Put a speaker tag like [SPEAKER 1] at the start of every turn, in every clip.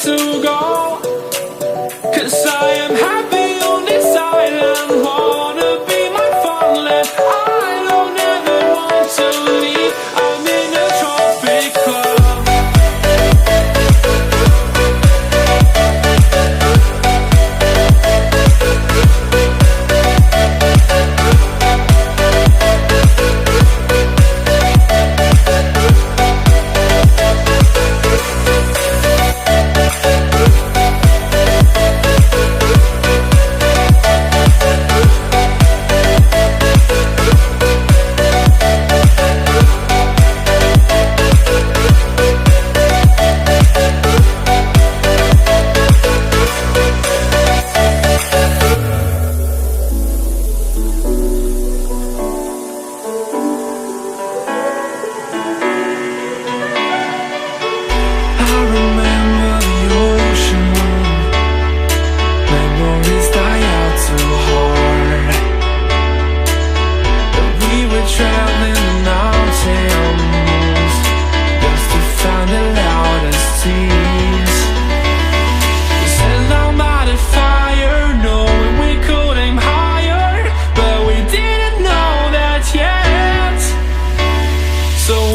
[SPEAKER 1] to go. 'Cause I am happy on this island, wanna be my farmland. I don't ever want to leave, I'm in a tropic club.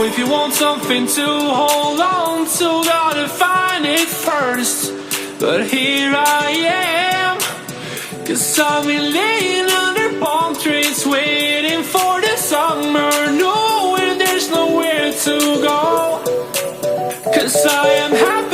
[SPEAKER 1] If you want something to hold on to, gotta find it first. But here I am, 'cause I've been laying under palm trees, waiting for the summer, knowing there's nowhere to go. 'Cause I am happy